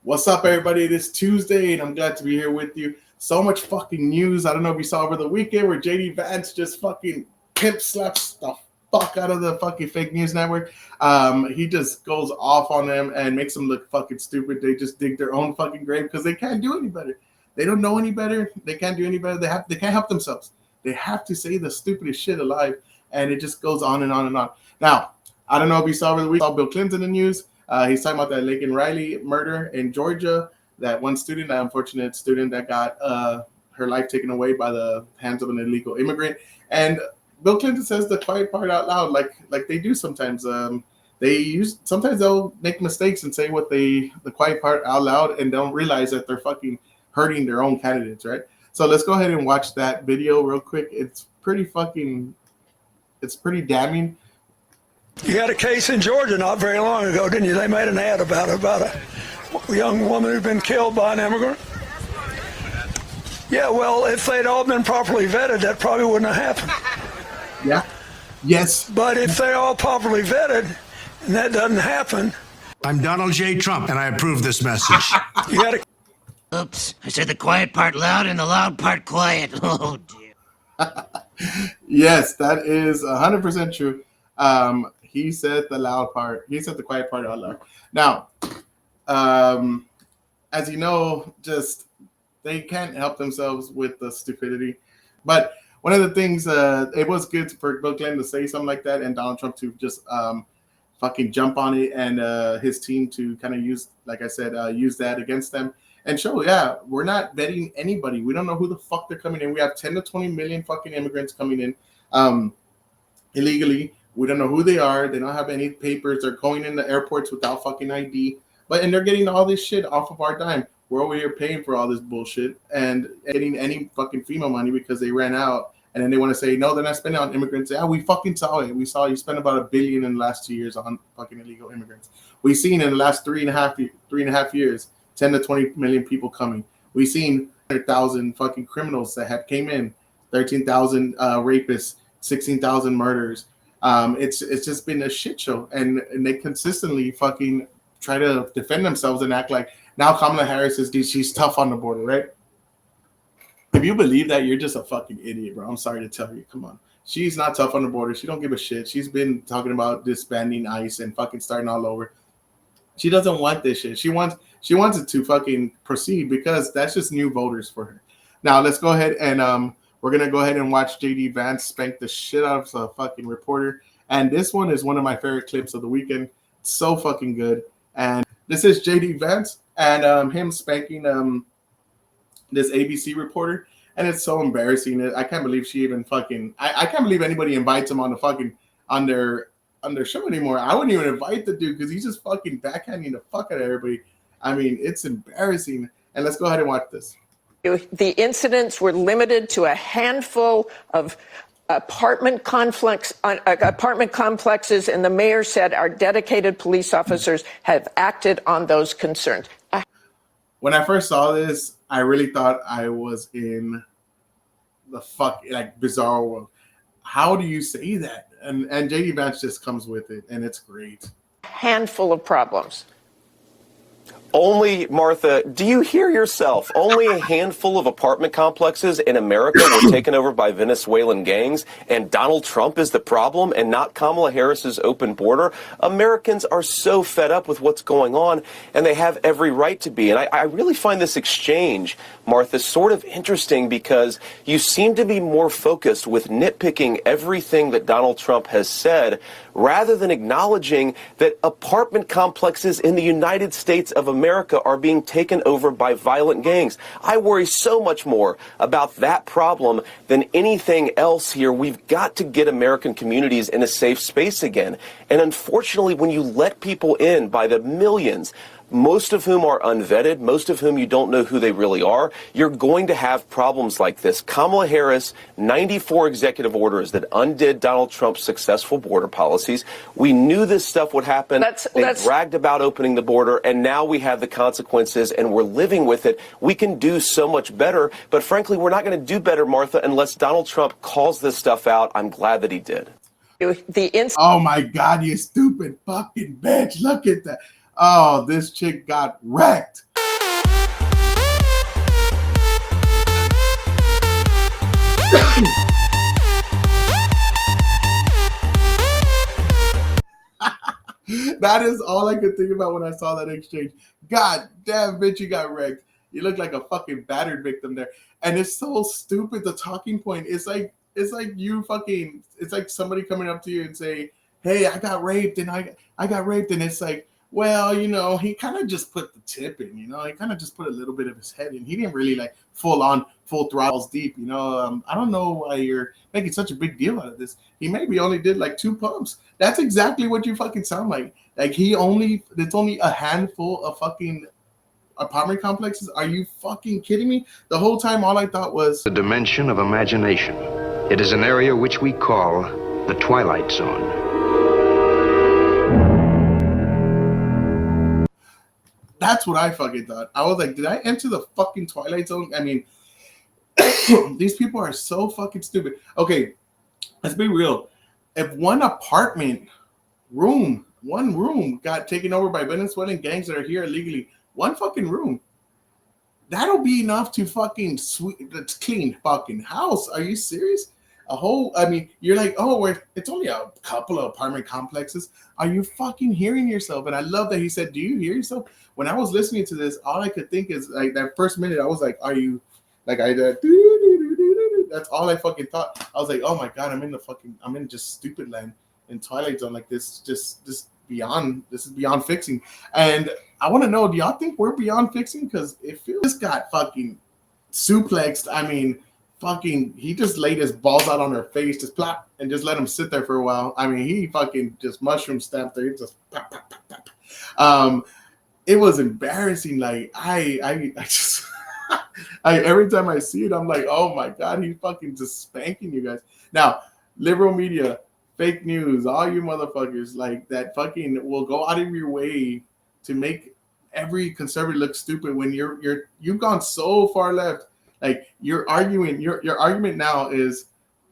What's up, everybody? It is Tuesday, and I'm glad to be here with you. So much fucking news. I don't know if you saw over the weekend where JD Vance just fucking pimp slaps the fuck out of the fucking fake news network. He just goes off on them and makes them look fucking stupid. They just dig their own fucking grave because they can't do any better. They don't know any better. They can't do any better. They can't help themselves. They have to say the stupidest shit alive, and it just goes on and on and on. Now, I don't know if you saw over the week. Saw Bill Clinton in the news. He's talking about that Laken Riley murder in Georgia. That one student, that unfortunate student that got her life taken away by the hands of an illegal immigrant. And Bill Clinton says the quiet part out loud, like they do sometimes. Sometimes they'll make mistakes and say the quiet part out loud and don't realize that they're fucking hurting their own candidates, right? So let's go ahead and watch that video real quick. It's pretty damning. You had a case in Georgia not very long ago, didn't you? They made an ad about a young woman who'd been killed by an immigrant. Yeah, well, if they'd all been properly vetted, that probably wouldn't have happened. Yeah. Yes. But if they're all properly vetted and that doesn't happen. I'm Donald J. Trump, and I approve this message. You had a... Oops, I said the quiet part loud and the loud part quiet. Oh, dear. Yes, that is 100% true. He said the loud part. He said the quiet part out loud. Now, as you know, just they can't help themselves with the stupidity. But one of the things, it was good for Bill Clinton to say something like that, and Donald Trump to just fucking jump on it, and his team to kind of use, like I said, use that against them and show, yeah, we're not vetting anybody. We don't know who the fuck they're coming in. We have 10 to 20 million fucking immigrants coming in illegally. We don't know who they are. They don't have any papers. They're going in the airports without fucking ID. And they're getting all this shit off of our dime. We're over here paying for all this bullshit and getting any fucking FEMA money because they ran out. And then they want to say, no, they're not spending on immigrants. Yeah, we fucking saw it. We saw you spend about $1 billion in the last 2 years on fucking illegal immigrants. We've seen in the last three and a half years, 10 to 20 million people coming. We've seen 100,000 fucking criminals that have came in, 13,000 rapists, 16,000 murders. It's just been a shit show, and they consistently fucking try to defend themselves and act like now Kamala Harris she's tough on the border, right? If you believe that, you're just a fucking idiot, bro. I'm sorry to tell you. Come on, she's not tough on the border. She don't give a shit. She's been talking about disbanding ICE and fucking starting all over. She doesn't want this shit. She wants it to fucking proceed because that's just new voters for her. Now let's go ahead and we're going to go ahead and watch JD Vance spank the shit out of a fucking reporter. And this one is one of my favorite clips of the weekend. It's so fucking good. And this is JD Vance and him spanking this ABC reporter. And it's so embarrassing. I can't believe she even fucking... I can't believe anybody invites him on the fucking... on their show anymore. I wouldn't even invite the dude because he's just fucking backhanding the fuck out of everybody. I mean, it's embarrassing. And let's go ahead and watch this. The incidents were limited to a handful of apartment complexes, and the mayor said our dedicated police officers have acted on those concerns. When I first saw this, I really thought I was in the bizarre world. How do you say that? And JD Vance just comes with it, and it's great. Handful of problems. Only, Martha, do you hear yourself? Only a handful of apartment complexes in America were taken over by Venezuelan gangs, and Donald Trump is the problem and not Kamala Harris's open border. Americans are so fed up with what's going on, and they have every right to be. And I really find this exchange, Martha, sort of interesting because you seem to be more focused with nitpicking everything that Donald Trump has said rather than acknowledging that apartment complexes in the United States of America are being taken over by violent gangs. I worry so much more about that problem than anything else here. We've got to get American communities in a safe space again. And unfortunately, when you let people in by the millions, most of whom are unvetted, most of whom you don't know who they really are, you're going to have problems like this. Kamala Harris, 94 executive orders that undid Donald Trump's successful border policies. We knew this stuff would happen. They bragged about opening the border, and now we have the consequences, and we're living with it. We can do so much better, but frankly, we're not going to do better, Martha, unless Donald Trump calls this stuff out. I'm glad that he did. Oh, my God, you stupid fucking bitch. Look at that. Oh, this chick got wrecked. That is all I could think about when I saw that exchange. God damn, bitch, you got wrecked. You look like a fucking battered victim there. And it's so stupid, the talking point. It's like you fucking, it's like somebody coming up to you and say, hey, I got raped and I got raped. And it's like, well, you know, he kind of just put the tip in, you know, he kind of just put a little bit of his head in. He didn't really like full throttles deep, you know. I don't know why you're making such a big deal out of this. He maybe only did like 2 pumps. That's exactly what you fucking sound like. Like it's only a handful of fucking apartment complexes. Are you fucking kidding me? The whole time, all I thought was the dimension of imagination. It is an area which we call the Twilight Zone. That's what I fucking thought. I was like, did I enter the fucking Twilight Zone? I mean, these people are so fucking stupid. Okay, let's be real. If one room got taken over by Venezuelan gangs that are here illegally, one fucking room, that'll be enough to fucking clean fucking house. Are you serious? I mean, you're like, oh, it's only a couple of apartment complexes. Are you fucking hearing yourself? And I love that he said, do you hear yourself? When I was listening to this, all I could think is like that first minute, I was like, are you like, that's all I fucking thought. I was like, oh my God, I'm in just stupid land in Twilight Zone. Like this is beyond fixing. And I want to know, do y'all think we're beyond fixing? Because if it just got fucking suplexed, I mean, fucking, he just laid his balls out on her face, just plop, and just let him sit there for a while. I mean, he fucking just mushroom stamped her. He just pop, pop, pop, pop. It was embarrassing. Like I just every time I see it, I'm like, oh my God, he's fucking just spanking you guys. Now, liberal media, fake news, all you motherfuckers like that fucking will go out of your way to make every conservative look stupid when you've gone so far left. Like your argument now is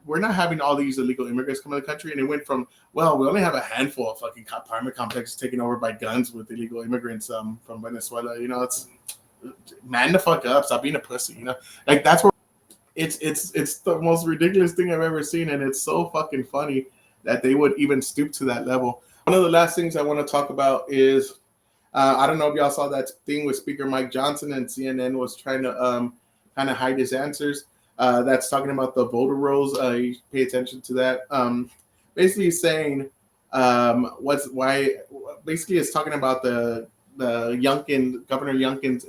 we're not having all these illegal immigrants come to the country, and it went from, well, we only have a handful of fucking apartment complexes taken over by guns with illegal immigrants from Venezuela. You know, it's man the fuck up, stop being a pussy. You know, like that's where it's the most ridiculous thing I've ever seen, and it's so fucking funny that they would even stoop to that level. One of the last things I want to talk about is I don't know if y'all saw that thing with Speaker Mike Johnson, and CNN was trying to kind of hide his answers. That's talking about the voter rolls. You pay attention to that. Basically saying basically it's talking about the Governor Youngkin's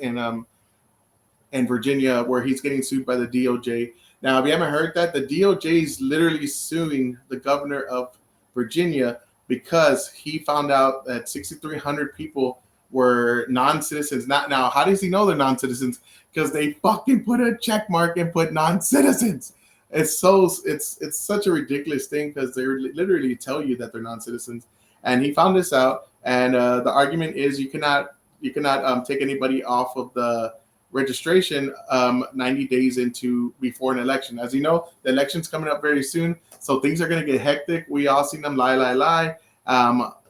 in Virginia, where he's getting sued by the DOJ. Now, if you haven't heard that, the DOJ is literally suing the governor of Virginia because he found out that 6,300 people were non-citizens. Not now. How does he know they're non-citizens? Because they fucking put a check mark and put non-citizens. It's such a ridiculous thing because they literally tell you that they're non-citizens. And he found this out. And the argument is you cannot take anybody off of the registration 90 days before an election. As you know, the election's coming up very soon, so things are going to get hectic. We all seen them lie.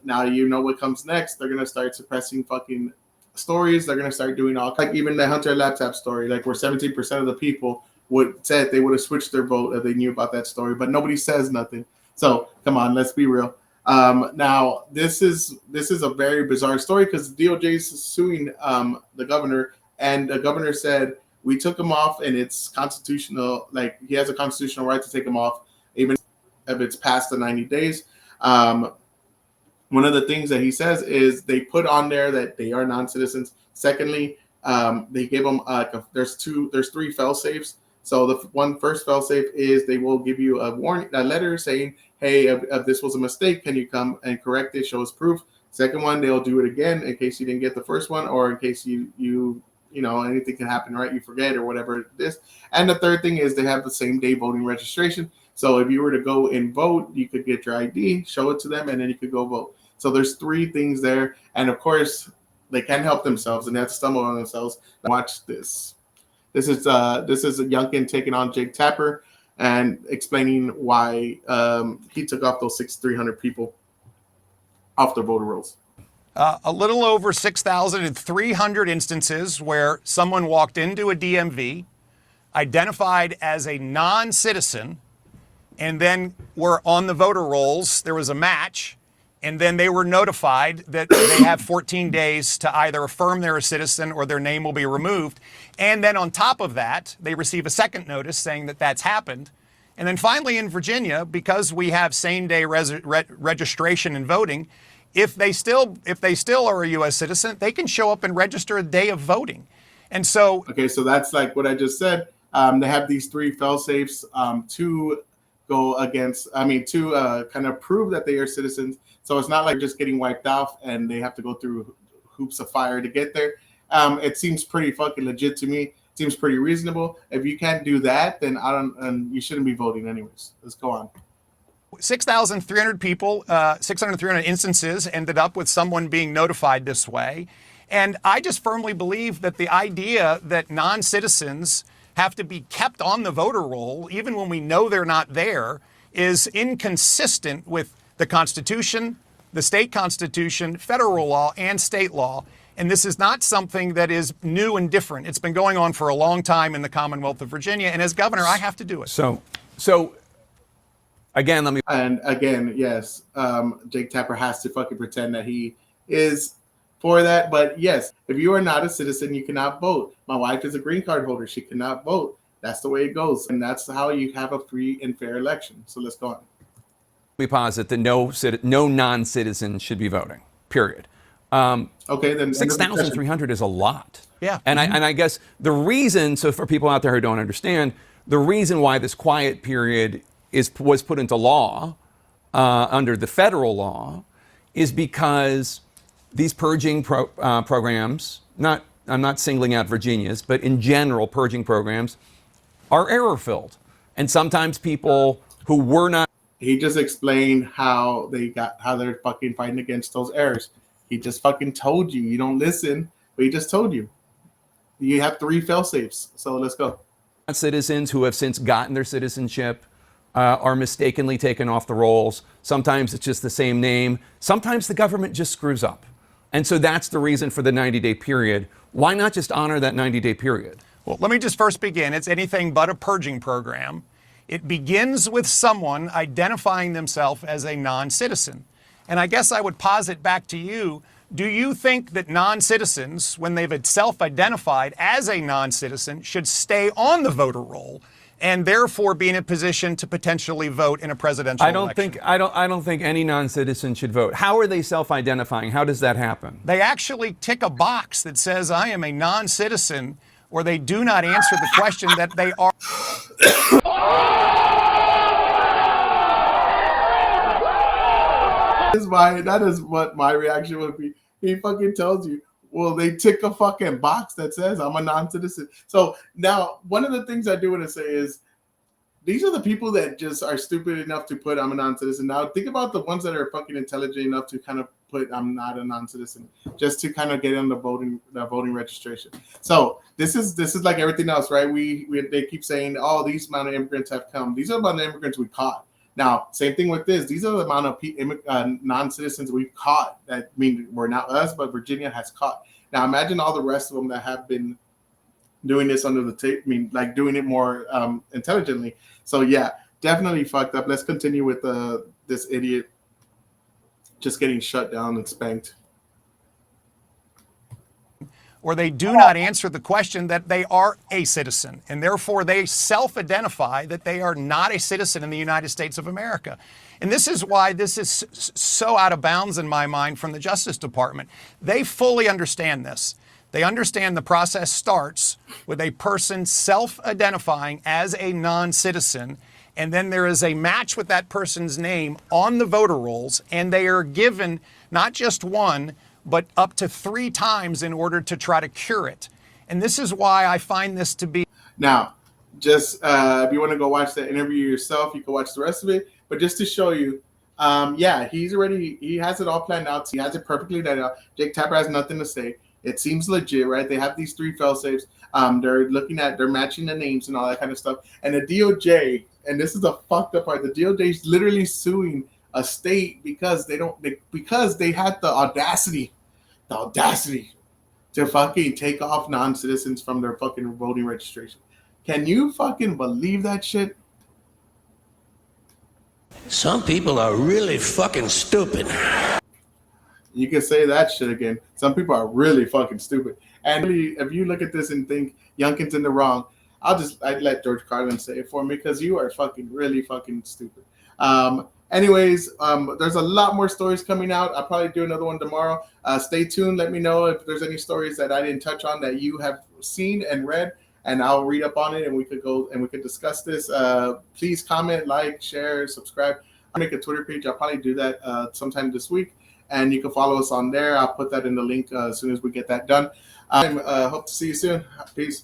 Now you know what comes next. They're going to start suppressing fucking stories. They're going to start doing all, like even the Hunter laptop story, like where 17% of the people said they would have switched their vote if they knew about that story, but nobody says nothing. So come on, let's be real. Now this is a very bizarre story because the DOJ is suing the governor, and the governor said we took him off and it's constitutional. Like he has a constitutional right to take him off, even if it's past the 90 days. One of the things that he says is they put on there that they are non-citizens. Secondly, they give them there's 3 fail safes. So the first fail safe is they will give you a letter saying, hey, if this was a mistake, can you come and correct it, show us proof. Second one, they'll do it again in case you didn't get the first one, or in case you know, anything can happen, right? You forget or whatever it is. And the third thing is they have the same day voting registration. So if you were to go and vote, you could get your ID, show it to them, and then you could go vote. So there's 3 things there. And of course, they can't help themselves and they have to stumble on themselves. Watch this. This is Youngkin taking on Jake Tapper and explaining why he took off those 6,300 people off their voter rolls. A little over 6,300 instances where someone walked into a DMV, identified as a non-citizen and then were on the voter rolls, there was a match, and then they were notified that they have 14 days to either affirm they're a citizen or their name will be removed. And then on top of that, they receive a second notice saying that that's happened. And then finally in Virginia, because we have same-day registration and voting, if they still are a U.S. citizen, they can show up and register a day of voting. And so, okay, so that's like what I just said. They have these three fail-safes to go against. To kind of prove that they are citizens. So it's not like just getting wiped off and they have to go through hoops of fire to get there. It seems pretty fucking legit to me. Seems pretty reasonable. If you can't do that, then you shouldn't be voting anyways. Let's go on. 6,300 people, 6,300 instances ended up with someone being notified this way. And I just firmly believe that the idea that non-citizens have to be kept on the voter roll, even when we know they're not there, is inconsistent with the Constitution, the state constitution, federal law, and state law. And this is not something that is new and different. It's been going on for a long time in the Commonwealth of Virginia. And as governor, I have to do it. So again, let me. And again, yes, Jake Tapper has to fucking pretend that he is for that. But yes, if you are not a citizen, you cannot vote. My wife is a green card holder. She cannot vote. That's the way it goes. And that's how you have a free and fair election. So let's go on. We posit that no non-citizen should be voting, period. Okay, then 6,300 is a lot. Yeah. And I guess the reason, so for people out there who don't understand, the reason why this quiet period was put into law under the federal law is because these purging programs, I'm not singling out Virginia's, but in general, purging programs are error-filled. And sometimes people who were not. He just explained how they're fucking fighting against those errors. He just fucking told you. You don't listen, but he just told you. You have three fail-safes. So let's go. Citizens who have since gotten their citizenship are mistakenly taken off the rolls. Sometimes it's just the same name. Sometimes the government just screws up. And so that's the reason for the 90-day period. Why not just honor that 90-day period? Well, let me just first begin. It's anything but a purging program. It begins with someone identifying themselves as a non-citizen. And I guess I would posit back to you, do you think that non-citizens, when they've self-identified as a non-citizen, should stay on the voter roll and therefore be in a position to potentially vote in a presidential election? I don't think any non-citizen should vote. How are they self-identifying? How does that happen? They actually tick a box that says, I am a non-citizen, or they do not answer the question that they are. That is what my reaction would be. He fucking tells you, well, they tick a fucking box that says I'm a non-citizen. So now, one of the things I do want to say is, these are the people that just are stupid enough to put I'm a non-citizen. Now, think about the ones that are fucking intelligent enough to kind of put I'm not a non-citizen, just to kind of get on the voting registration. So this is like everything else, right? They keep saying, oh, these amount of immigrants have come. These are the amount of immigrants we caught. Now, same thing with this. These are the amount of non-citizens we've caught. That mean we're not us, but Virginia has caught. Now, imagine all the rest of them that have been doing this under the tape. I mean, like doing it more intelligently. So yeah, definitely fucked up. Let's continue with this idiot just getting shut down and spanked. Or they do not answer the question that they are a citizen, and therefore they self-identify that they are not a citizen in the United States of America. And this is why this is so out of bounds in my mind from the Justice Department. They fully understand this. They understand the process starts with a person self-identifying as a non-citizen, and then there is a match with that person's name on the voter rolls, and they are given not just one, but up to 3 times in order to try to cure it. And this is why I find this to be. Now, just if you want to go watch that interview yourself, you can watch the rest of it. But just to show you, he has it all planned out. He has it perfectly laid out. Jake Tapper has nothing to say. It seems legit, right? They have these 3 fail-safes. They're matching the names and all that kind of stuff. And the DOJ, and this is the fucked up part, the DOJ is literally suing a state because they had the audacity to fucking take off non-citizens from their fucking voting registration. Can you fucking believe that shit? Some people are really fucking stupid. You can say that shit again. Some people are really fucking stupid. And really, if you look at this and think Youngkin's in the wrong, I'd let George Carlin say it for me because you are fucking really fucking stupid. Anyways, there's a lot more stories coming out. I'll probably do another one tomorrow. Stay tuned. Let me know if there's any stories that I didn't touch on that you have seen and read, and I'll read up on it and we could go and we could discuss this. Please comment, like, share, subscribe. I'll make a Twitter page. I'll probably do that sometime this week. And you can follow us on there. I'll put that in the link as soon as we get that done. I hope to see you soon. Peace.